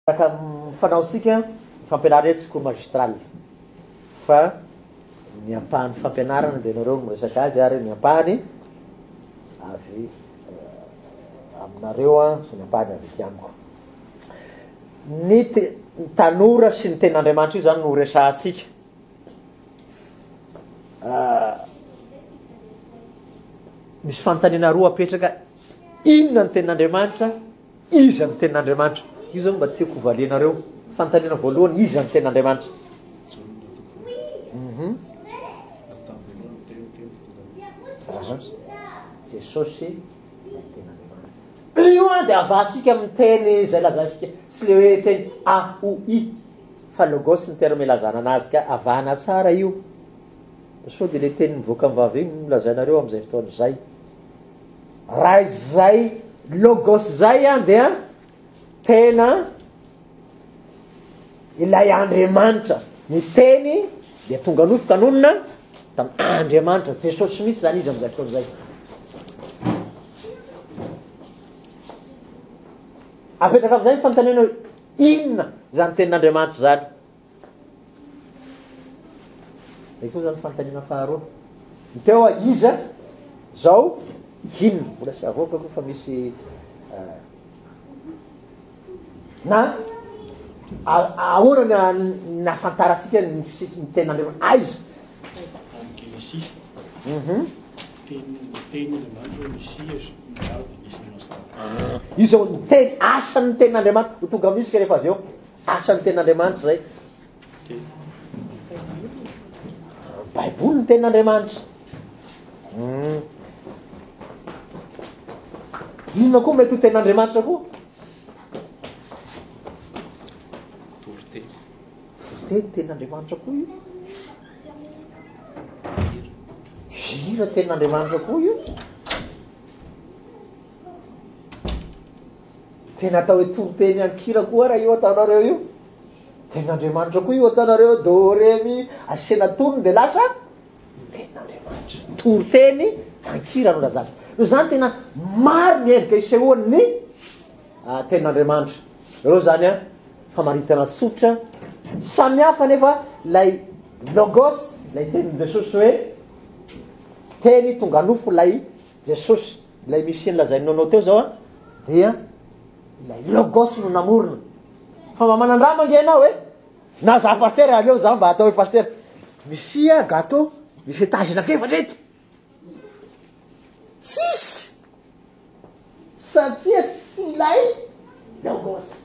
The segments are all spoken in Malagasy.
Araka mifanaosika fampianarana eto secours magistral fa ny ampahany fampianarana dia nareo miresaka azy ary ny ampahany avy aminareo sy ny ampahany avy ety amiko. Ny tanora sy ny ten'Andriamanitra io zany no resahatsika. Misy fanontaniana roa apetraka, inona ny ten'Andriamanitra, iza ny ten'Andriamanitra. Io zao mba tiako hovalianareo. Fanontaniana voalohany, iza ny ten'Andriamanitra. Jesosy ny ten'Andriamanitra. Io dia avasika amin'ny teny zay lazasika sy le hoe teny A, O, I. Fa logos ny terme ilazana anazy ka avana tsara io. So dia le teny mivoaka amin'ny vavy iny milazainareo amin'izay fotoana izay. Raha izay logos zay dia tena ilay Andriamanitra. Ny teny dia tonga nofoka anonona tamin'ny Andriamanitra. Jesosy misy zany izy amin'izay fotoana izay. Apetraka amin'izay fanontaniana hoe inona zany tenin'Andriamanitra zany. Zay koa zany fanontaniana faharoa. Ny teo iza zao inona. Mbola sy avoaka koa fa misy na ahoana nahafantarasika ny ten'Andriamanitra. Aiza? Io zao ny teny asan'ny ten'Andriamanitra ho tonga amin'isika rehefa avy eo. Asan'ny ten'Andriamanitra zay. Baiboly ny ten'Andriamanitra. Inona koa mety ho ten'Andriamanitra koa? Toroteny ten'Andriamanitra koa io. Hira ten'Andriamanitra koa io. Tena atao hoe toroteny ankira koa raha io ataonareo io. Ten'Andriamanitra koa io ataonareo do re mi asena tonony dia lasa ten'Andriamanitra. Toroteny ankira no lazasa. No zany tena maro ny endrika isehoan'ny ten'Andriamanitra. Reo zany famaritana tsotra samy hafa nefa lay logos, lay tenin' Jesosy hoe teny tonga nofo lay Jesosy. Lay misy lazainao teo zao dia lay logos no namorona. Fa mamanandrama ange ianao hoe na za paster aleo za mba atao hoe paster. Misy gâteau, misy étage anakefatra eto. Tsisy satria sy lay logos.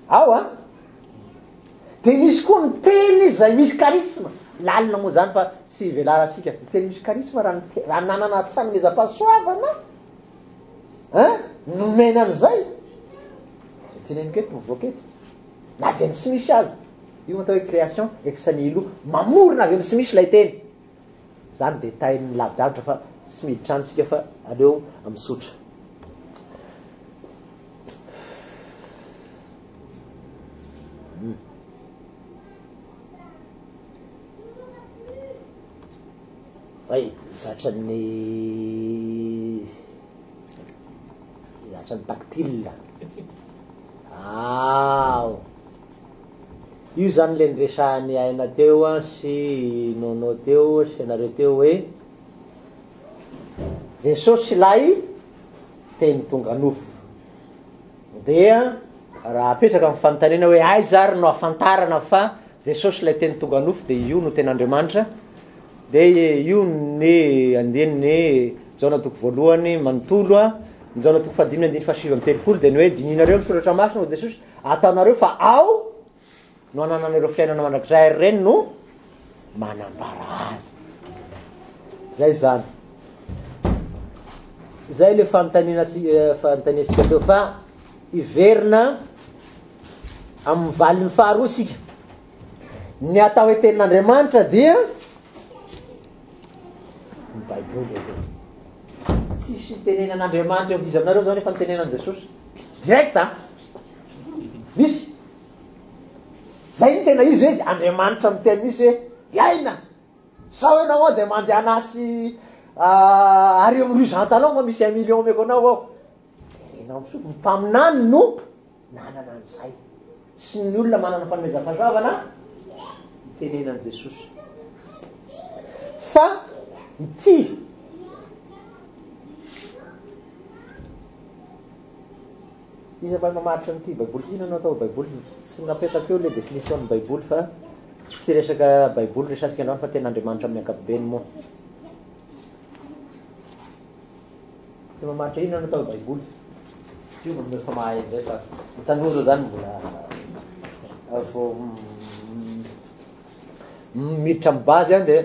Ao dia misy koa ny teny zay misy karisma. Lalina moa zany fa tsy velarasika. Ny teny misy karisma raha nanana fanomezam-pahasoavana nomena an'izay. Zay teneniko eto mivoaka eto. Na dia ny tsy misy azy. Io atao hoe création ex nihilo. Mamorona avy amin'ny tsy misy lay teny. Zany détail-ny lavidavitra fa tsy miditra antsika fa aleo amin'ny sotra. Zatra ny tactile. Io zany le niresahan'ny aina teo sy nono teo sy anareo teo hoe Jesosy lay teny tonga nofo. Dia raha apetraka amin'ny fanontaniana hoe aiza ary no afantarana fa Jesosy lay teny tonga nofo dia io no ten'Andriamanitra. Dia io ny andiany jaona toko voalohany manontolo ny jaona toko fahadimy andiny fahasivy amin'ny telopolo dia ny hoe dininareo misoratra masina ho Jesosy ataonareo fa ao no anananareo fiainana mandrakizay ary reny no manambara azy. Zay zany. Zay le fanontaniasika teo fa iverina amin'ny valin'ny faharoa sika. Ny atao hoe ten'Andriamanitra dia ny Baiboly. Tsisy tenenan'Andriamanitra izy aminareo zao nefa ny tenenan' Jesosy. Direct misy. Zay ny tena izy hoe Andriamanitra miteny misy hoe iaina. Sao ianao dia mandeha anasy ary amin'ny 100 talon fa misy 1 million meko anao ao. Mpaminany no nanana an'izay sy ny olona manana fanomezam-pahasoavana itenenan'i Jesosy fa ity izy mba mamaritra n'ity baiboly ty nanao atao baiboly sy napetako eo le définition ny baiboly fa tsy resaka baiboly resasika androany fa tena Andriamanitra amin'ny ankapobeny moa ty mamaritra ino nanao atao baiboly io manome fa mahay an'izay fa ny tanora zany mbola vao miditra amin'ny base any dia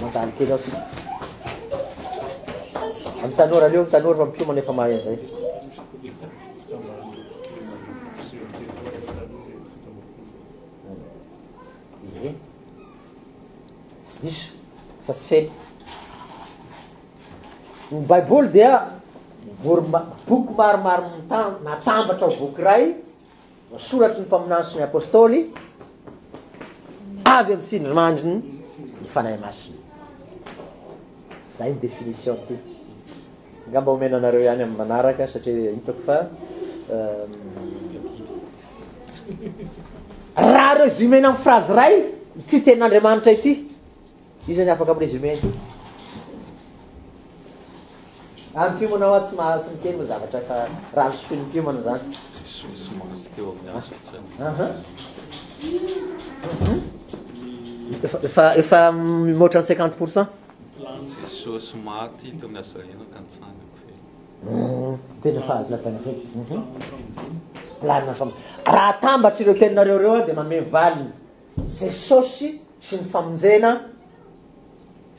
mandalo kely ao sika amin'ny tanora leo ny tanora fa mpiomana efa mahay an'izay tsy diso fa tsy feny ny baiboly dia boky maromaro natambatra ao boky ray masoratry ny mpaminany sy ny apôstôly avy amin'ny sindrimandriny ny fanahy masina zay ny définition ty ngamba omena anareo ihany amin'ny manaraka satria hitako fa raha résumena amin'ny phrase ray ty ten'Andriamanitra ity izy ny afaka amin'ny résumé ty ampiomana hoa tsy mahasy ny teny moa zavatra fa raha misofiny mpiomana zany efa mimoatra ny 50%. Jesosy maty teo amin'ny azarena ka nitsangako fe tena fahazolazana fe planina fa raha tambatra ireo teninareo reo dia manome valiny Jesosy sy ny famonjena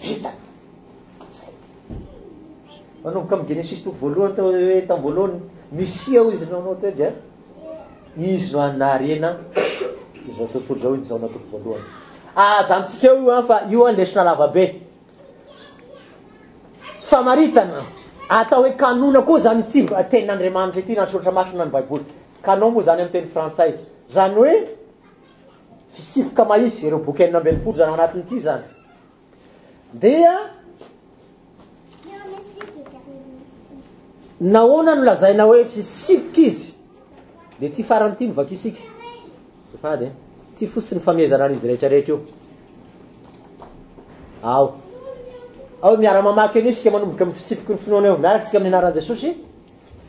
vitany manomboka amin'ny Genesis toko voalohany tao hoe tamin'ny voalohany misy eo izy nanao teo dia izy no anarena izao tontolo zao izao na toko voalohany azantsika eo io fa io lesona lavabe famaritana atao hoe kanona koa zany ity tenin'Andriamanitra ity nasoratra masina ny baiboly canon moa zany amin'ny teny frantsay zany hoe fisipoka mahisy ireo boky 9 zany anatin'ity zany dia nahoana no lazaina hoe fisipoka izy dia ty farany ity mivaky isika fady ty fotsiny famezana an'izy rehetrarehetra io ao miara-mamaky anio sika manomboka amin'ny fisipoky ny finoana eo miaraka sika amin'ny anaran'i Jesosy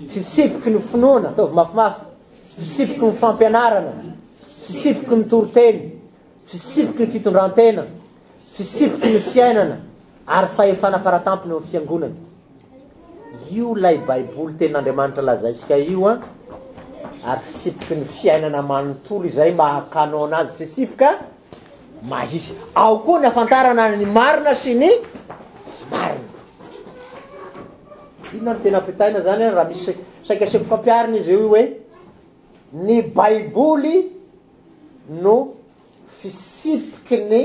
fisipoky ny finoana ataovy mafimafy fisipoky ny fampianarana fisipoky ny toroteny fisipoky ny fitondrantena fisipoky ny fiainana ary fahefana faratampony eo amin'ny fiangonana io lay baiboly tenin'Andriamanitra lazaisika io ary fisipoky ny fiainana manontolo izay mahakano azy fisipoka mahisy ao koa ny afantarana ny marina sy ny tsy marina inona ny tena ampitaina zany raha misy saikaseko fampiarina izy io hoe ny baiboly no fisipoky ny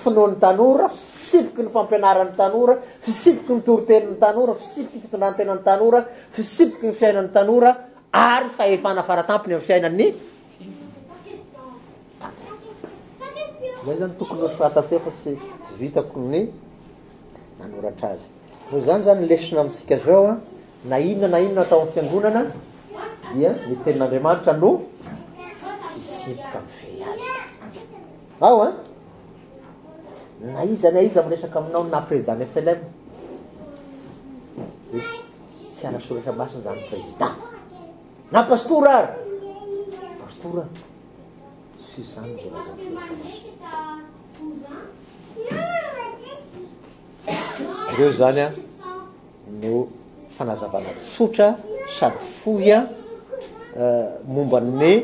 finoan'ny tanora fisipoky ny fampianaran'ny tanora fisipoky ny toroten'ny tanora fisipoky ny fitondrantenan'ny tanora fisipoky ny fiainan'ny tanora ary fahefana faratampony amin'ny fiainan'ny zay zany tokony fatateo fa tsy vitako ny nanoratra azy noho zany zany lesona amintsika zao na inona atao amin'ny fiangonana dia ny tenin'Andriamanitra no fisipoka mifehy azy ao na iza miresaka aminao na président FLM tsy arasoratra masina zany président na pastora ary pastora sy zany ireo zany no fanazavana tsotra sady fohy momba ny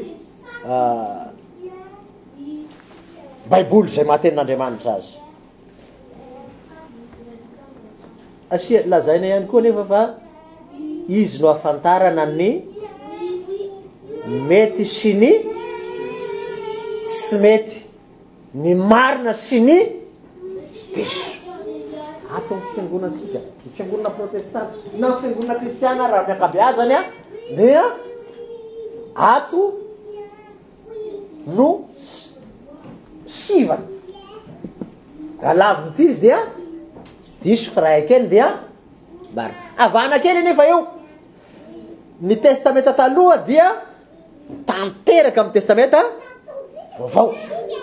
baiboly zay mahatenin'Andriamanitra azy asia lazaina ihany koa nefa fa izy no afantarana ny mety sy ny tsy mety ny marina sy ny diso ato amin'ny fiangonantsika ny fiangonana protestanta na fiangonana kristiana raha miakabeazany dia ato no sivana raha lavin'ity izy dia diso fa raha kely dia marina avana kely nefa eo ny testamenta taloha dia tanteraka amin'ny testamenta vaovao.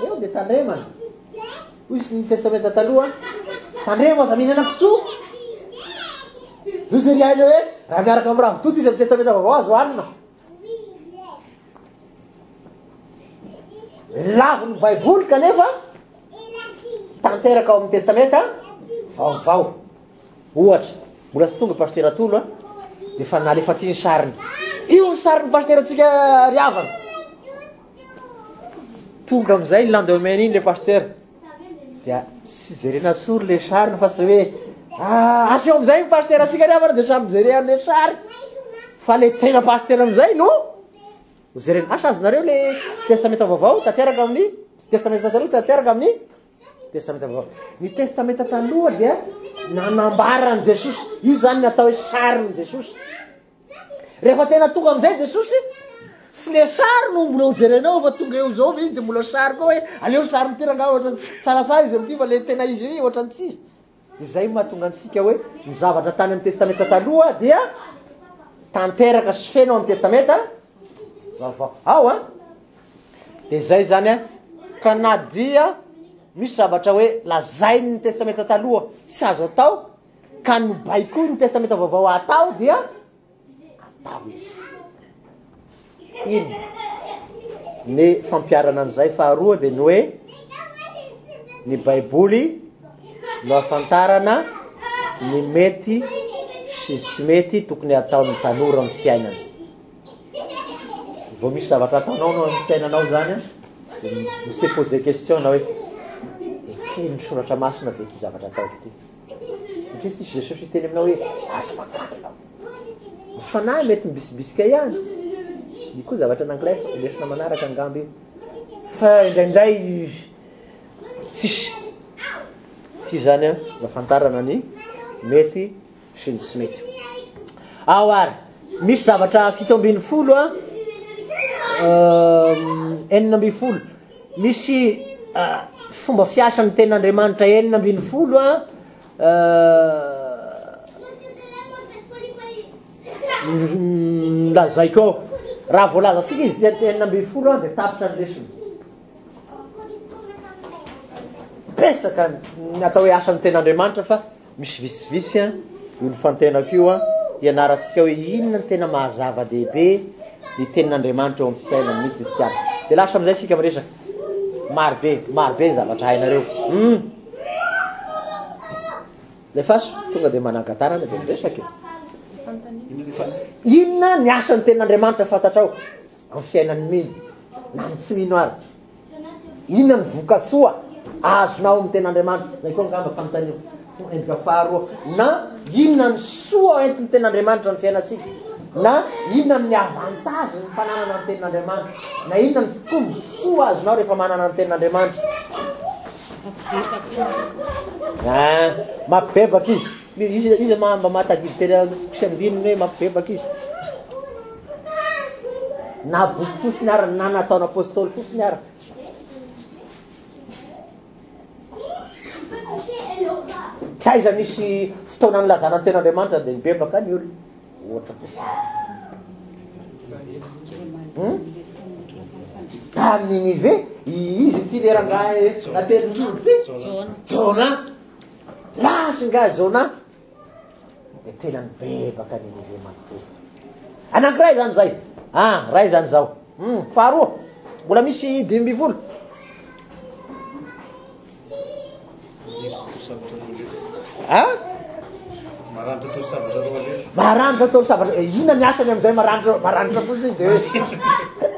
Eo dia tandremana. Hoy sy ny testamenta taloha tandrema aza mihinana kisoa. Dozy ry aina hoe raha miaraka amin'ny raha mitoto izy amin'ny testamenta vaovao azo hanina. Lavo ny baiboly kanefa tanteraka ao amin'ny testamenta vaovao. Ohatra, mbola sy tonga pasteur Tolo dia fa nalefa ty ny sariny. Io ny sariny pasteur antsika riavana. Tonga amin'izay ny lendemain iny le pasteur. Dia sy jerena sory le sariny fa sy hoe aseo amin'izay ny pasteur asika riavana dia samy jerean'le sary. Fa le tena pasteur amin'izay no jerena. Asa azonareo le testamenta vaovao tanteraka amin'ny testamenta taloha tanteraka amin'ny testamenta vaovao. Ny testamenta taloha dia nanambara an Jesosy. Io zany natao hoe sarin' Jesosy. Rehefa tena tonga amin'izay Jesosy, sy le sary no mbola hojerenao fa tonga eo zao izy dia mbola sary koa hoe aleo sary mitiranga ohatra sarasara izy amin'ity fa le tena izy ohatra tsy izy. Dia zay mahatonga antsika hoe ny zavatra tany amin'ny testamenta taloha dia tanteraka sy feno amin'ny testamenta vaovao. Ao dia zay zany ka na dia misy zavatra hoe lazainy ny testamenta taloha tsy azo atao ka nobay koa ny testamenta vaovao atao dia atao izy. Ino ny fampiarana an'izay faharoa dia ny hoe ny baiboly no afantarana ny mety sy tsy mety tokony ataon'ny tanora amin'ny fiainana. Vao misy zavatra ataonao no amin'ny fiainanao zany misy poser question na hoe ekeny soratra masina ve ty zavatra ataoko ty. Satria sisy Jesosy teny aminao hoe azo fanahy anao. Fanahy mety mibisibisika ihany. Ny koa zavatra anankiray lesona manaraka angamby io. Fa indraindray tsisy. Ty zany afantarana ny mety sy ny tsy mety. Ao ary misy zavatra 7 8 misy fomba fiasan'ny ten'Andriamanitra 9 lazaiko raha voalaza sika izy dia 9 dia tapitra ny lesona. Pesaka ny atao hoe asan'ny ten'Andriamanitra fa misy visivisy io ny fantenako io ianarantsika hoe inona ny tena mahazava-dehibe ny tenin'Andriamanitra eo amin'ny fiainan'ny kristiana. Dia lasa amin'izay sika miresaka marobe ny zavatra hainareo. Lefa tonga dia manangatarana dia miresaka io. Inona ny asan'ny tenin'Andriamanitra fantatrao amin'ny fiainan'ny mino na ny tsy mino ary. Inona ny voka-tsoa azonao amin'ny ten'Andriamanitra. Zay koa ngamba fanontaniana endrika faharoa. Na inona ny soa entin'ny ten'Andriamanitra ny fiainantsika. Na inona ny avantage ny fananana ny ten'Andriamanitra. Na inona ny tombo soa azonao rehefa manana ny ten'Andriamanitra. Mampibebaka izy. Izy mba mahatadidy tena fiandininy hoe mampibebaka izy. Na boky fosiny ara na nataon'ny apôstôly fosiny ara. Taiza misy fotoana nilazana ny ten'Andriamanitra dia mibebaka ny olona. Ohatra fosiny. Tamin'ny Ninive izy ity lerangahy naterin-drolo ty Jona. Lasinga Jona dia tena nibebaka Ninive manontolo. Anankiray zany zay. Ray zany zao. Faharoa mbola misy 5. Maranitra tao sabatra. Inona ny asany amin'izay maranitra fosiny dia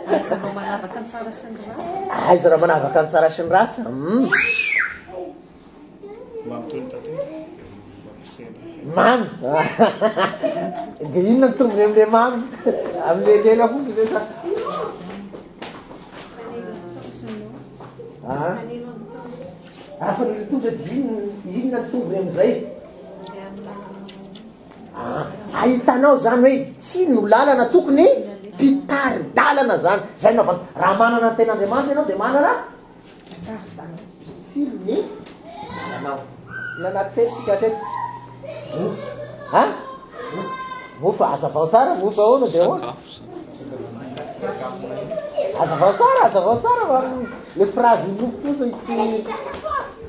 aiza raha manavaka ny tsara sy ny ratsy. Aiza raha manavaka ny tsara sy ny ratsy. Mamy. Dia inona ny tombony amin'ilay mamy amin'ilay lela fosiny re sa. Fa nilitotra inona ny tombony amin'izay. Ahitanao zany hoe tsy no lalana tokony mpitary-dalana zany. Zay navan raha manana ny ten'Andriamanitra ianao dia manana mpitary-dalana. Tsilo ny lalanao. Nanakitesika teto. mofa azavao tsara mofa ahoana de ahoana sakafo azavao tsara fa le phrase mofo fotsiny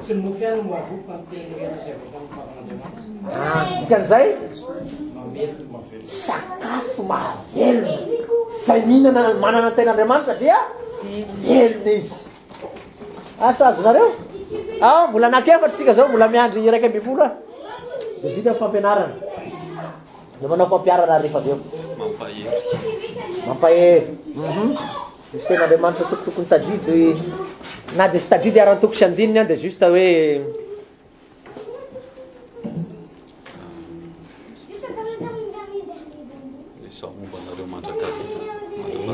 tsy ny mofo ihany moavoky fa nytena zay avao dikan'izay mavelona sakafo mahavelona zay mihinana manana ten'andriamanitra dia velona izy asa azonareo mbola anankiefatra tsika zao mbola miandry iraika amby folo de vita ny fampianarana de manao fampiarana rehefa aveo mampahery misy ten'andriamanitra tokotokony tadidy na de sy tadidy aran-toko sy andininy any de juste hoe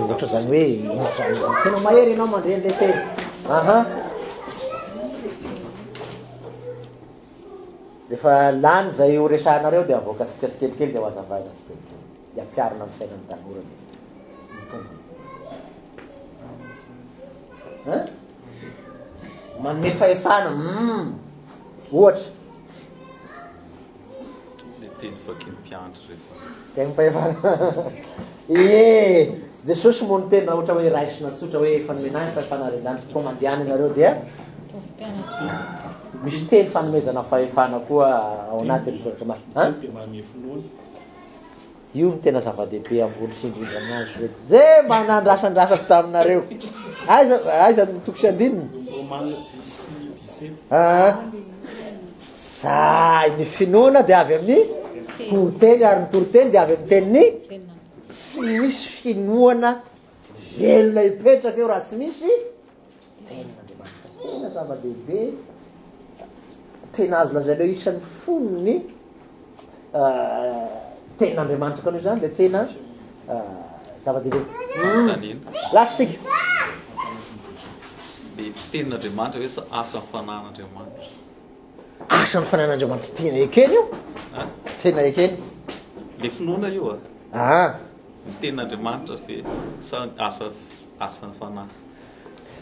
ohatra zany hoe tena mahery ianao mandreny le teny rehefa lany zay ho resahanareo de avoaka sika sikelikely de ho azavana sikelikely de ampiarina amin'ny fiainany tanora manome fahefana ohatra le teny fakiny mpiandry rehefa tegna fahefana jesosy moa ny tena ohatra hoe raisina tsotra hoe fanomenany fahefanarendany fotomandiany nareo dia misy teny fanomezana fahefana koa ao anaty soratra masina io ny tena zava-dehibe ambony sindrindra anazy re zay manandrasandrasako taminareo aiza mitoko sy andininy zay ny finoana de avy amin'ny toroteny ary ny toroteny de avy amin'ny teniny tsy misy finoana velona ipetraka eo raha tsy misy ten'andriamanitra tena zava-dehibe tena azo lazareo isan'ny fonony ten'andriamanitra kanio zany de tena zava-dehibe lasitsika le tenin'andriamanitra hoe sa asan'ny fanan'andriamanitra asan'ny fanan'andriamanitra tena ekeny io tena ekeny le finoana io ny tenin'andriamanitra fe sa asan'ny fanahy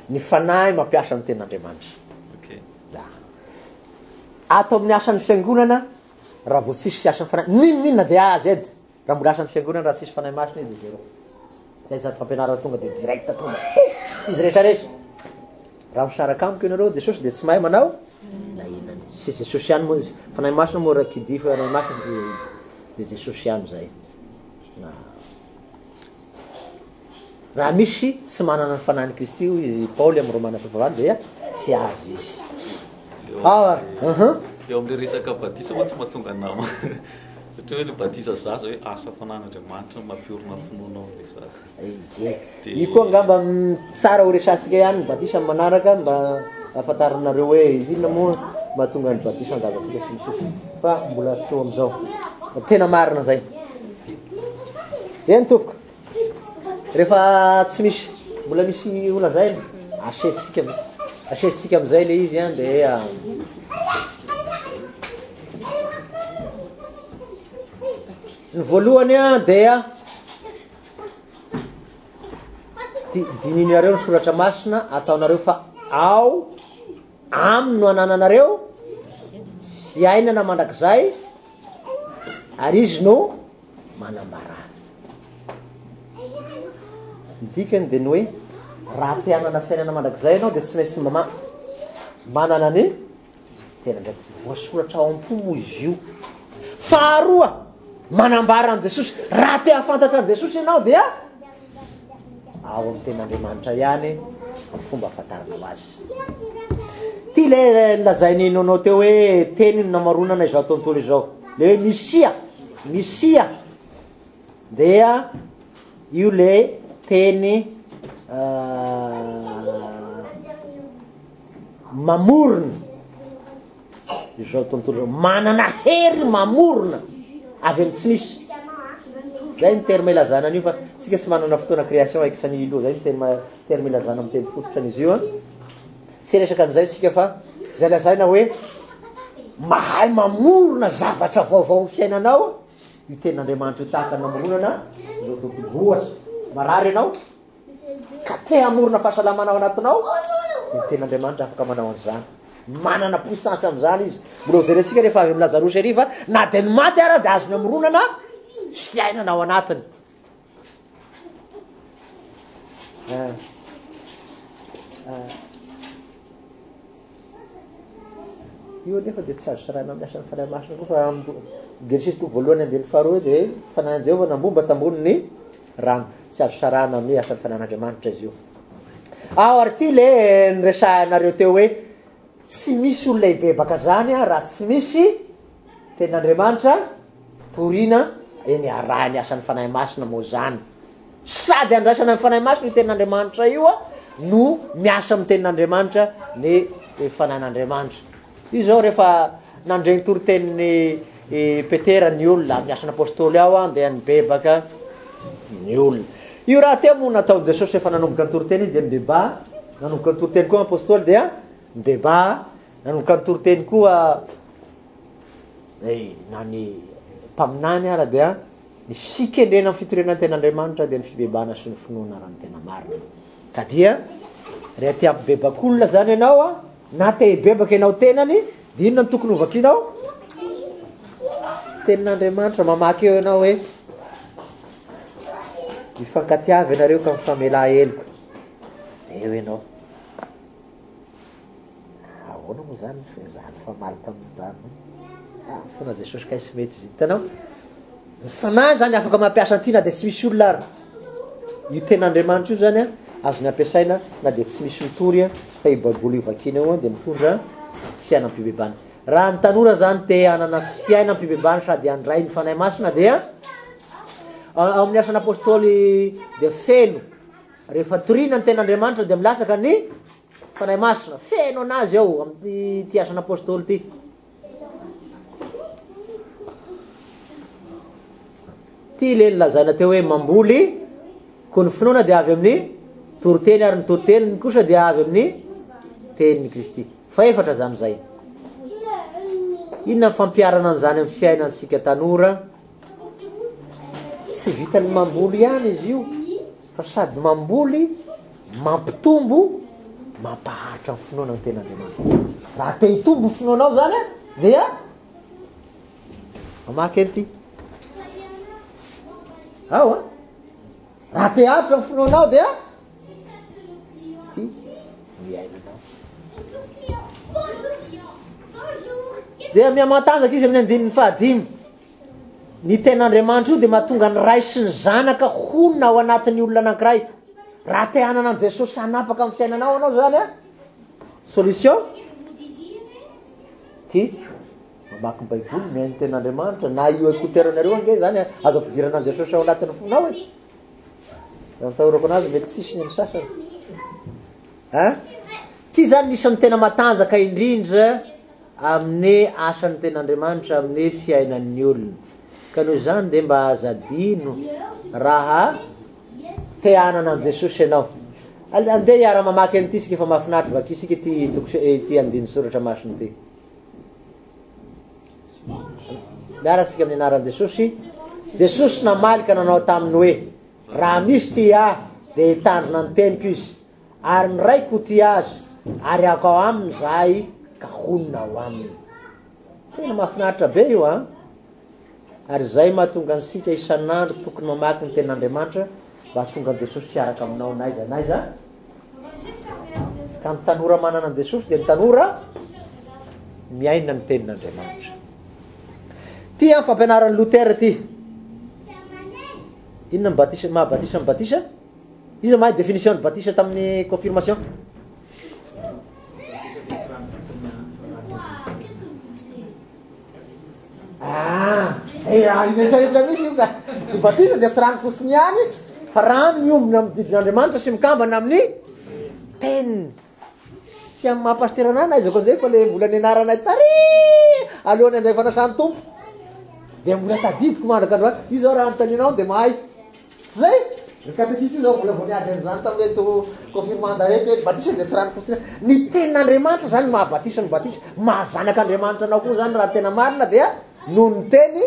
ny fanahy mampiasa ny tenin'andriamanitra okay atao amin'ny asan'ny fiangonana raha vo tsisy asan'ny fanahy ninona de A à Z raha mbola asan'ny fiangonana raha tsisy fanahy masina izy de zéro zay sady fampianarana tonga de direct tonga izy rehetrarehetra raha misaraka amiko ianareo jesosy de tsy mahay manao nainany sy jesosy ihany moa izy fanahy masina moa raha kidi fanahy masina de jesosy ihany zay raha misy tsy manana ny fanahiny kristy io izy paoly amin'ny romana fivavany dia tsy azo izy eo am'le resaka batisa moa tsy mahatonga nama satria hoe le batisa zaza hoe asa fanan'andriamanitra mampiorona finoanao le zaza io koa ngamba tsara ho resasika ihany ny batisa manaraka mba afantarinareo hoe inona moa mahatonga ny batisa angazasika simisisy fa mbola tsy eo am'izao tena marina zay eny toko rehefa tsy misy mbola misy ola zay asesitsika am'izay le izy an de ny voalohany a dia dininareo ny soratra masina ataonareo fa ao aminy no anananareo fiainana mandrakizay ary izy no manambarana dikany de ny hoe raha te-hanana fiainana mandrakizay anao de tsy maintsy manana ny tena ndraiky voasoratra ao am-po moa izy io faharoa manambara an' jesosy raha te hafantatra an' jesosy ianao dia ao amin'ny ten'andriamanitra ihany ny fomba afantaranao azy ty le lazainy nonao teo hoe teny ny namaronana izao tontolo izao le hoe misia dia io le teny mamorona izao tontolo izao manana hery mamorona avy amin'ny tsy misy zay ny terme ilazana an'io fa tsika tsy manana fotoana création aiky sany ilo zay ny terme ilazana amin'ny teny fototra an'izy io tsy resaka an'izay sika fa zay lazaina hoe mahay mamorona zavatra vaovao ny fiainanao io ten'andriamanitra io tahaka namoronana zao tontolo ohatra marary ianao ka te hamorona fahasalamanao anatinao ny ten'andriamanitra afaka manao an'izany manana puissance am'izany izy mbola zeresika rehefa avy amin'ny lazarosy arifa na de ny maty ara de azony amoronana fiainana ao anatiny. Io nefa dia tsy azo sarana amin'ny asan'ny fanahy masina koa fa Genesis to voalohany andiny faharoa dia fanahy Jehova nambomba tambony ny rano. Tsy azo sarana amin'ny asan'ny fanan'Andriamanitra izy io. Ao ary ty le niresahanareo teo hoe tsy misy olona hibebaka zany raha tsy misy ten'Andriamanitra toriana eny araha ny asan'ny fanahy masina moa zany. Sady andraisana amin'ny fanahy masina io ten'Andriamanitra io no miasa amin'ny ten'Andriamanitra ny fanan'Andriamanitra. Io zao rehefa nandregny toritenin'ny Petera ny olona amin'ny asan'ny apôstôly ao andeha nibebaka ny olona. Io raha teo moa natao Jesosy efa nanomboka ny toriteny izy dia mibeba, nanomboka ny toriteny koa apôstôly dia mibeba, nanomboka ny toriteny koa na ny mpaminany ara dia ny fikendrena amin'ny fitorenan'ny ten'Andriamanitra dia ny fibebana sy ny finoana raha ny tena marina. Ka dia reha tia ampibebaka olona zany ianao na te hibebaka ianao tenany, dia inona ny tokony hovakinao? Tenin'Andriamanitra mamaky eo ianao hoe mifankatiavy ianareo ka mifamela heloka. Eo ianao. Ahoana moa zany zany famaly tamin'izany. Fona Jesosy ka sy mety izy. Hitanao? Ny fanahy zany afaka mampiasa an'ity na dia tsy misy olona ary. Io ten'Andriamanitra io zany azony ampiasaina na dia tsy misy mitory fa i baiboly io vakina eo dia mitondra fiainam-pibebana. Raha ny tanora zany te hanana fiainam-pibebana sady handray ny fanahy masina dia ao amin'ny asan'ny apôstôly dia feno. Rehefa toriana ny ten'Andriamanitra dia milasaka ny fanahy masina. Feno anazy ao amin'ny ty asan'ny apôstôly ty. Ty le nilazaina teo hoe mamboly koa ny finoana dia avy amin'ny toriteny ary ny toriteny kosa dia avy amin'ny tenin'ny Kristy. Fa efatra zany zay. Inona ny fampiarana an'izany amin'ny fiainansika tanora? Tsy vitany mamboly ihany izy io, fa sady mamboly, mampitombo, mampaharitra ny finoana ny ten'Andriamanitra. Raha te hitombo ny finoanao zany dia mamaky an'ity. Ao raha te haritra ny finoanao dia ty miainanao. Dia mihamantanjaka izy amin'ny andinin'ny fahadimy. Ny ten'Andriamanitra io dia mahatonga ny ray sy ny zanaka honina ao anatin'ny olona anankiray. Raha te hanana an' Jesosy hanapaka amin'ny fiainanao anao zany solution ty mamaky ny baiboly miainy ten'Andriamanitra na io écouteranareo ange zany azo ampidirana an' Jesosy ao anatin'ny fonao e. Nitahorako anazy mety tsisy ny sasany. Ty zany isan'ny tena matanjaka indrindra amin'ny asan'ny ten'Andriamanitra amin'ny fiainan'ny olona. Ka noho izany dia mba azadino raha te hanana an' Jesosy ianao. Andeha hiara mamaky an'ity isika efa mahafinaritra vaky isika ty andiny soratra masina ty. Miara sika amin'ny anaran'i Jesosy. Jesosy namaly ka nanao taminy hoe raha misy ty dia hitandrina ny teniko izy ary ny raiko ty azy ary ako ao aminy zahay ka honina ao aminy. Tena mahafinaritra be io ary zay mahatonga ansika isan'andro tokony mamaky ny ten'Andriamanitra mba hahatonga Jesosy hiaraka aminao naiza naiza. Ka ny tanora manana an' Jesosy dia ny tanora miaina ny tenin'Andriamanitra. Ty amin'ny fampianaran'ny Lutera ty. Inona batisa mahabatisa ny batisa? Iza mahay définition ny batisa tamin'ny confirmation? Izaitsarehetra misy io ka. Ny batisa dia tsy rano fotsiny ihany fa rano miombona amin'ny didin'Andriamanitra sy mikambana amin'ny teniny. Sy amin'ny mahapasterana na izako zay fa le mbola nianarana tary alohan'ny andray fanasany tompo dia mbola tadidiko mandraka androany. Io zao raha anotaninao dia mahay. Zay ny katekisy io zao mbola voaniady an'izany tamin'reto confirmanda rehetra hoe batisa dia tsy rano fotsiny. Ny tenin'Andriamanitra zany mahabatisa ny batisa. Mahazanak'Andriamanitra anao koa zany raha tena marina dia noho ny teny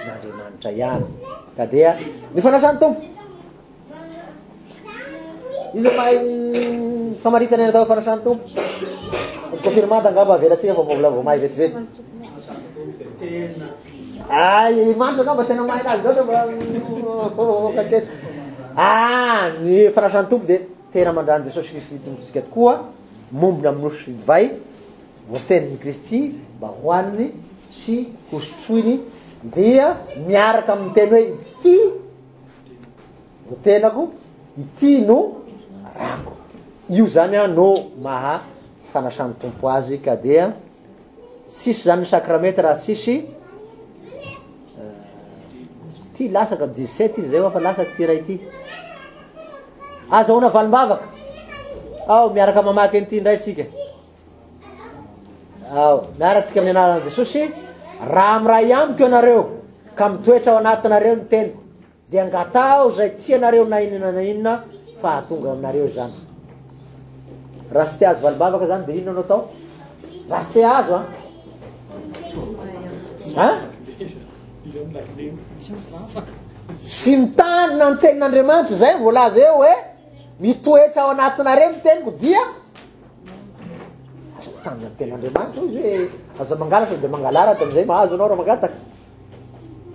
n'Andriamanitra ihany. Ka dia ny fanasany tompo. Izy mahay famaritana ny atao fanasany tompo. Confirmanda angamba avela sika fa mbola vao mahay vetivety. ay mandro angamba tena mahay anazy ny fanasan'ny tompo de tena mandrany Jesosy Kristy tompontsika tokoa mombony amin'ny nosy divay voateniny Kristy mba hoaniny sy hosotroiny dia miaraka amin'ny teny hoe ity no tenako ity no rako io zany a no maha fanasan'ny tompo azy ka dia sisy zany sakramety raha sisy ty lasaka 17 izy zay fa lasaka ty ray ity azahoana valim-bavaka ao miaraka mamaky an'ity indray sika ao miaraka sika amin'ny anaran'i Jesosy raha amiray amiko ianareo ka mitoetra ao anatinareo ny teniko de angatao zay tianareo na inona na inona fa hatonga aminareo zany raha sy te azo valim-bavaka zany de inona no atao raha sy te azo sy mitandrina ny tenin'Andriamanitra zay voalaza eo hoe mitoetra ao anatinareo ny teniko dia aza mitandrina ny tenin'Andriamanitra izy aza mangalatra de mangalaratra amizay mahazo anao raha mangataka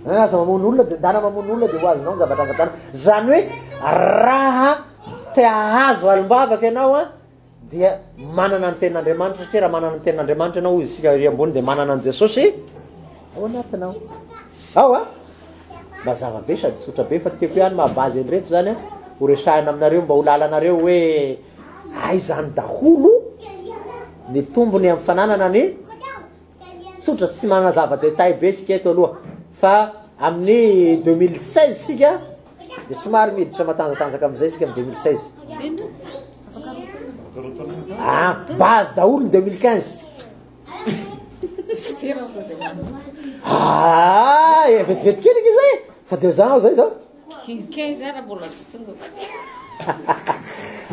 aza mamono olona de ndana mamono olona de ho azonao ny zavatra angatana zany hoe raha te ahazo valim-bavaka ianao a dia manana ny tenin'Andriamanitra satria raha manana ny tenin'Andriamanitra ianao izy sika ry ambony de manana ny Jesosy ao anatinao ao a mazava be sady tsotra be fa tiako ihany mahabazy an'ireto zany a ho resahina aminareo mba ho lalanareo hoe ay zany daholo ny tombony amin'ny fananana ny tsotra tsy manana zava-detay be sika eto aloha fa amin'ny 2016 sika de somary miditra matanjatanjaka amizay sika amin'ny 2016 base daholo ny 2015 vetivety kelyky zay fa de zany ao zay zao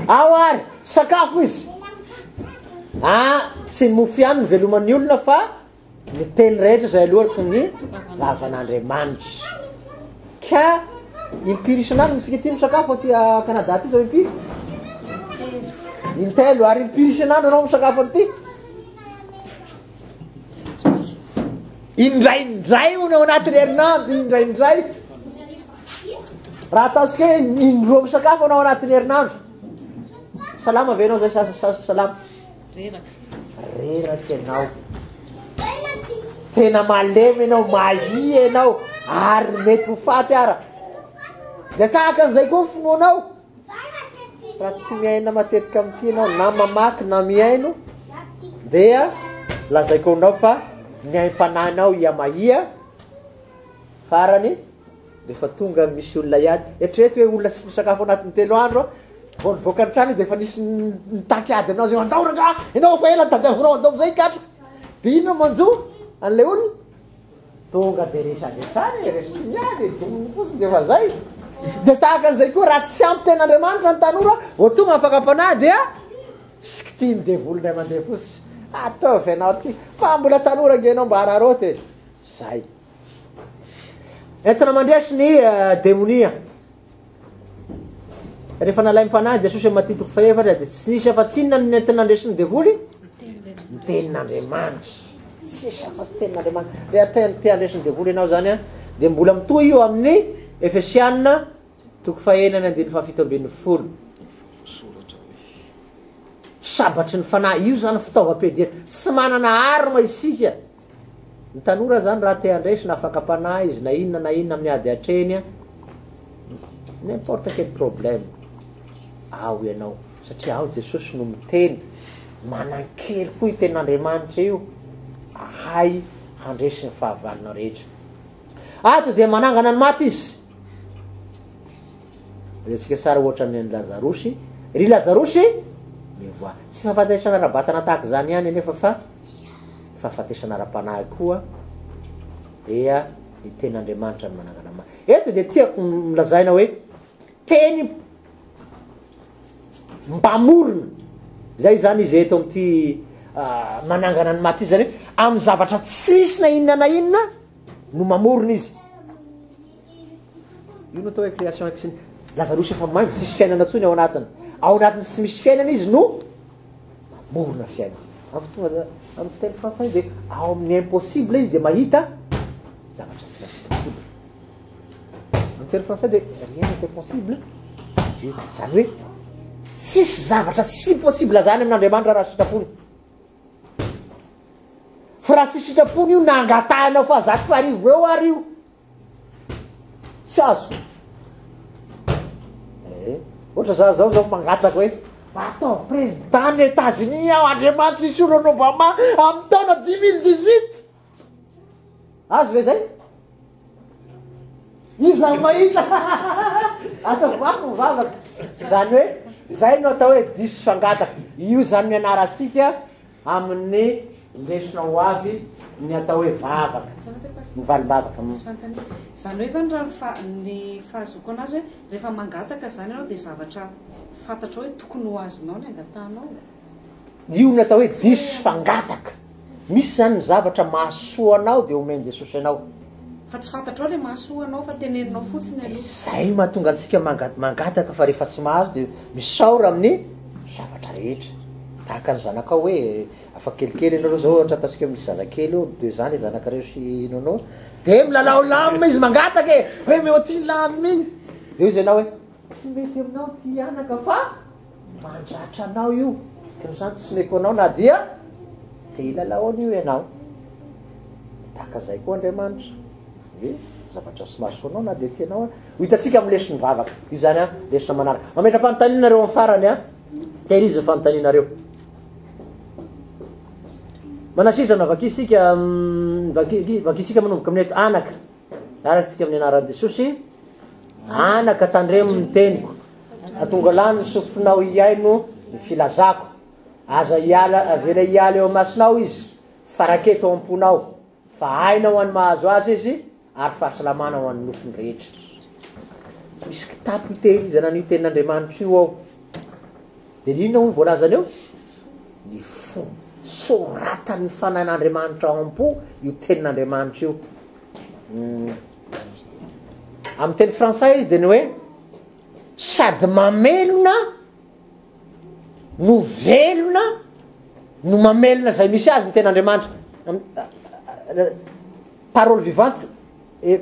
ao ary sakafo izy tsy ny mofy ihany ny veloman'ny olona fa ny teny rehetra zay alohako ny vavan'Andriamanitra ka impiry isan'andro misika ty misakafo aty Canada ty zao impiry intelo ary impiry isan'andro anao misakafo aty indraindray ono ao anatin'ny herinandro indraindray raha ataosika hoe indroa misakafo anao anatin'ny herinandro salama ve anao zay salama reraka ianao tena malemy ianao mahi ianao ary mety ho faty ara de tahaka an'izay koa finoanao raha tsy miaina matetika amity anao na mamaky na miaino dia lazaiko anao fa ny aim-pananao iamahia farany defa tonga misy olona iady eritrereto hoe olona sy misakafo anatin'ny 3 andro vao nivoaka ny trano de fa nisy nitaky ady anao zay andao raga ianao fa ela tadiavinao andao amizay katro de inona manjo an'le olona tonga de resadesany resy miady dominy fosiny de fa zay de tahaka an'izay koa raha tsy ampy tenin'Andriamanitra ny tanora vo tonga afakapanahy dia sikitiny devolonay mandeha fosy ataovy anao ty fa mbola tanora nge anao mba hararoty zay entina mandresy ny demonia rehefa nalay m-panahy Jesosy matitiko faefatra de tsy nisy afa-tsy inona ny entina andresy ny devoly ny tenin'Andriamanitra tsisy afa-tsy tenin'Andriamanitra de te andresy ny devoly ianao zany a de mbola mitohy io amin'ny Efesianina toko fahenany andiny fahafito ambin'ny folo sabatry ny fanahy io zany fitaovam-piadiana tsy manana arma isika ny tanora zany raha te andresy na afaka panahy izy na inona amin'ny ady atreny a n'importe quel problème ao ianao satria ao Jesosy no miteny manan-kery koa iten'Andriamanitra io ahay handresy ny fahavalona rehetra ato dia manangana ny maty izy resika sara ohatra ny Lazarosy ry Lazarosy mivoa tsy fahafatesana raha-batana tahaka zany ihany nefa fa fahafatesana ra-panahy koa dia ny ten'Andriamanitra ny manangana maty eto de tiako milazaina hoe teny mpamorona zay zany izy eto amty manangana ny maty izy zany hoe amin'ny zavatra tsisy na inona no mamorona izy io no atao hoe création ex nihilo Lazarosy efa maimbo tsisy fiainana tsony ao anatiny tsy misy fiainana izy no mamorona fiainana amin'ny fiteny français de ao amin'ny impossible izy de mahita zavatra sy raha sy possible amin'ny teny français de rien n'était possible zany hoe sisy zavatra sy possible zany amin'Andriamanitra raha sitrapony fa raha sy sitrapony io nangatahanao fa zato farivo eo ary io sy azo ohatra za zao mangataka hoe atao président ny États-Unis aho Andriamanitra isy olo Obama amin'ny taona 2018 azo ve zay iza mahita atao vafy mivavaka zany hoe zay no atao hoe diso fangataka io zany ny anarasika amin'ny lesona ho avy ny atao hoe vavaka ny valibavaka zany hoe zany raha ny fahazoko anazy hoe rehefa mangataka zany anao dia zavatra fantatra hoe tokony ho azonao ny angatahanao io ny atao hoe diso fangataka misy zany ny zavatra mahasoanao dia omeny Jesosy anao fa tsy fantatrao le mahasoanao fa teneninao fotsiny aloha zay mahatonga antsika mangataka fa rehefa tsy mahazo dia misaora amin'ny zavatra rehetra tahaka ny zanakao hoe afa kelikely ianareo zao ohatra ataosika misy zazakely eo 2 ans zanakareo sy nono dia milalao lamina izy mangataka e hoe meoty lamina igny dia izy ianao hoe tsy mety aminao ty anaka fa mandratra anao io zany tsy meko anao na dia tsy ilalaoana io ianao tahaka zay koa Andriamanitra zavatra sy mahazo anao na dia tianao ho hitatsika amin'ny lesony vavaka io zany a lesona manaraka mametra-panontanianareo amin'ny farany a tehirizy ny fanontanianareo manasitrana vakisika manomboka amin'ny eto anaka araksika amin'ny anaran'i Jesosy anaka tandremo ny teniko atonga lany ny sofinao iaino ny filazako aza iala avela iala eo masinao izy faraketo amponao fa aina ho any mahazo azy izy ary fahasalamana ho an'ny nofony rehetra misy kitapo itehirizana n'io tenin'Andriamanitra io ao dia inona ho voalazana eo ny fomba soratan'ny fanahin'Andriamanitra ao am-po io tenin'Andriamanitra io amin'ny teny frantsay izy dia ny hoe sady mamelona no velona no mamelona zay misy azy ny tenin'Andriamanitra parole vivante et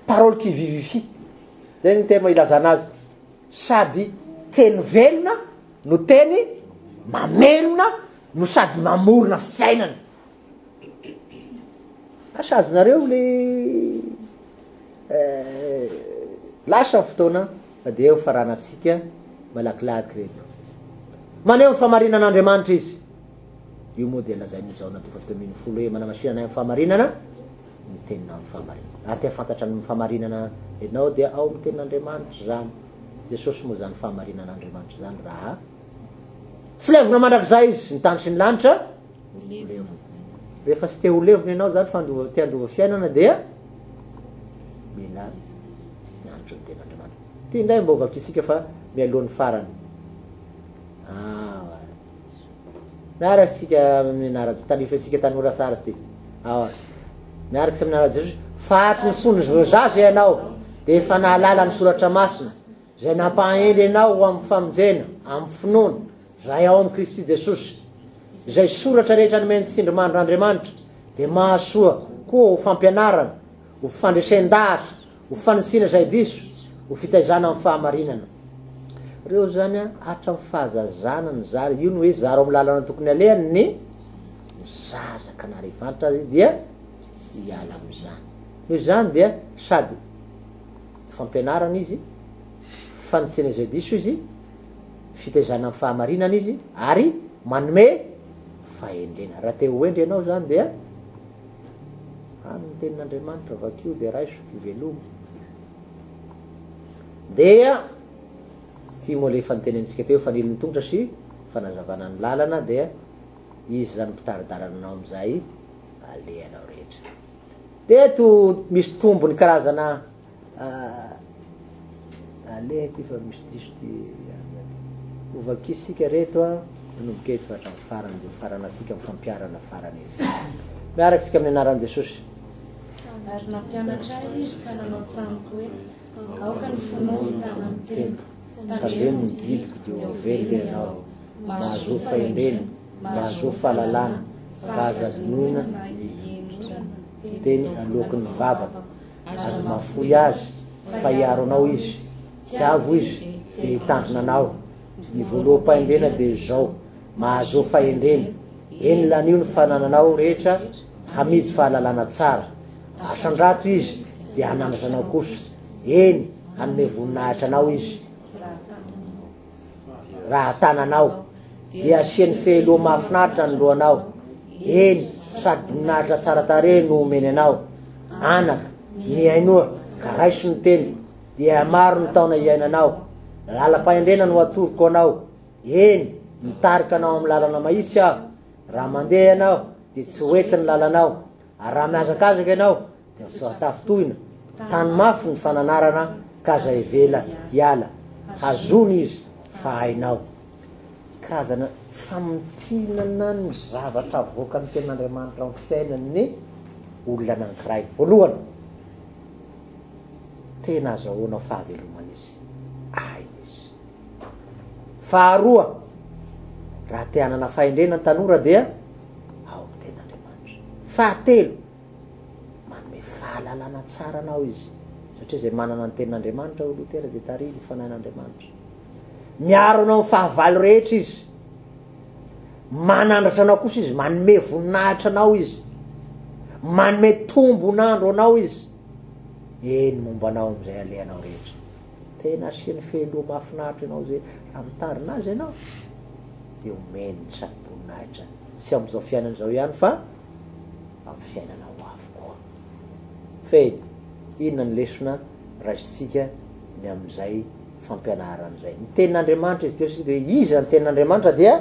parole qui vivifie zay ny tema ilazana azy sady teny velona no teny mamelona no sady mamorona fiainana asazonareo le lasa ny fotoana dia eo faranasika malakilaky reto maneho ny famarinan'Andriamanitra izy io moa dia lazay mijaona tokatominy folo hoe manamasinana amin'ny famarinana ny tenina amin'ny famarinana ary tia fantatra ny famarinana ianao dia ao ny tenin'Andriamanitra zany Jesosy moa zany famarinan'Andriamanitra zany raha tsy levona mandrakizay izy ny tany sy ny lanitra rehefa tsy te ho levona ianao zany tia andova fiainana dia mila mianatra ny tenin'Andriamanitra ty indray mba ovakisika fa mialohan'ny farany miaraky sika minaratsy tanifa sika tanora sara sy ty miaraky sy minaratsy Jesosy faty ny fony vozaza ianao dia efa nahalala ny soratra masina zay nampahendry ianao amin'ny famonjena amin'ny finoana zay ao amin'ny Kristy Jesosy zay soratra rehetra nomeny tsindrimandro'Andriamanitra dia mahasoa koa ho fampianarana ho fandresen-dahatra ho fanisina zay diso ho fitaizana amin'ny fahamarinana reo zany hatramin'ny fahazazana ny zary io no hoe zaro amin'ny lalana tokony alehany ny zazaka narivantitra azy izy dia hiala amin'izany noho izany dia sady fampianarana izy fanisina izay diso izy fitaizana amin'ny fahamarinana izy ary manome fahendrena raha te ho endry ianao zany dia amin'ny tenin'Andriamanitra vakio dia raisoky velomo dia ty moa le fanitenentsika teo fanilony tongotra sy fanazavana ny lalana dia izy zany mpitaridarananao amin'izay alehanao rehetra dia to misy tombony karazana aleha ty fa misy diso ty ovakisika reto a manomboka eto fa hatramin'ny farany dia faranasika mifampiarana farany izy miaraka sika amin'ny anaran'i Jesosy ary nampianatra izy ka nanao tamiko hoe aoka ny fonao tanany teniko tandremo ny didiko dia overy ianao mahazo fahendrena mahazo fahalalana fahazadinoina teny alokin'ny vavaka azo mafoy azy fa iaro anao izy tsy avo izy de tandrina anao. Ny voaloham-pahendrena de zao mahazo fahendrena eny lanio ny fanananao rehetra hamidy fahalalana tsara. Asandrato izy de hanandratra anao kosa eny hanome voninahitra anao izy raha tananao dia asiany fehiloha mahafinaritra ny lohanao eny sady voninahitra tsara tare no omeny anao. Anaka miainoa ka raiso ny teny dia maro ny taona iainanao. Lalam-pahendrena no atoroko anao eny mitarika anao amin'ny lalana mahitsy aho. Raha mandeha ianao de tsy hoety ny lalanao ary raha miazakazaka ianao de tsy atafitohina. Tany mafy ny fananarana kaza ivela hiala hazony izy fa hainao. Karazana famintinana ny zavatra voaka ny ten'Andriamanitra amin'ny fiainan'ny olona anankiray. Voalohany, tena azahoanao fahavelomana izy, aina izy. Faharoa, raha te hanana fahendrena ny tanora dia ao amin'ny ten'Andriamanitra. Fahatelo, manome fahalalana tsara anao izy satria zay manana ny ten'Andriamanitra olo tera de tary ny fanahin'Andriamanitra. Miaro anao ny fahavalo rehetra izy, manandratra anao kosa izy, manome voninahitra anao izy, manome tombon'andro anao izy eny momba anao am'izay alehanao rehetra. Tena asiany fehiloha mahafinaritra ianao zay raha mitarina azy ianao de omeny ny satim-boninahitra sy am'izao fiainana zao ihany fa amin'ny fiainanao avokoa. Fe inona ny lesona raisitsika ny am'izay fampianarana zay. Ny tenin'Andriamanitra izy teo de iza ny tenin'Andriamanitra dia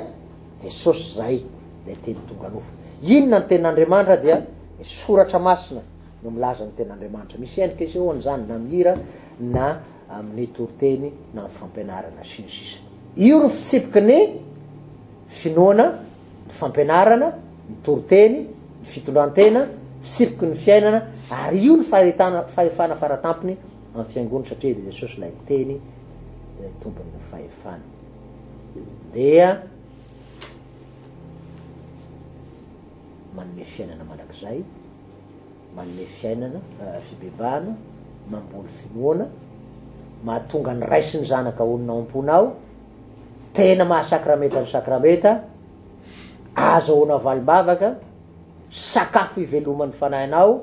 de sosy zay le teny tonga nofo. Inona ny tenin'Andriamanitra dia ny soratra masina no milaza ny tenin'Andriamanitra. Misy endrika isehoany zany na mihira na amin'ny toriteny na amin'ny fampianarana sy ny sisa. Io no fitsipiky ny finoana, ny fampianarana, ny toriteny, ny fitondrantena, fitsipiky ny fiainana ary io ny fahefana faratampony amin'ny fiangonana satria de Jesosy lay teny tombony ny fahefana. Dia manome fiainana mandrakizay, manome fiainana fibebahana, mamboly finoana, mahatonga ny ray sy ny zanaka onina ao am-ponao, tena mahasakrameta ny sakrameta, azahoana valibavaka, sakafo iveloman'ny fanahinao,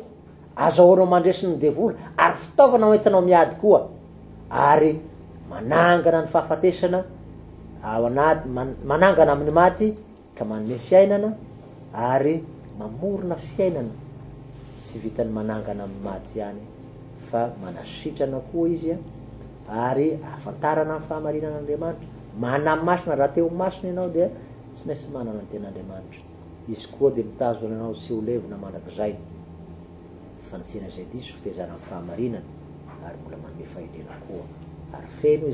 azahoanao mandresy ny devola ary fitaovana hoentinao miady koa, ary manangana ny fahafatesana ao anaty, manangana amin'ny maty ka manome fiainana ary mamorona fiainana. Tsy vitany manangana amin'ny maty ihany fa manasitrana koa izy ary ahafantarana ny fahamarinan'Andriamanitra. Manamasina raha teo masina ianao dia tsy maintsy manana ny ten'Andriamanitra. Izy koa de mitazona anao sy ho levina mandrakizay fanisena zay diso fitezana amin'ny fahamarinana ary mbola manome fahendrena koa ary feno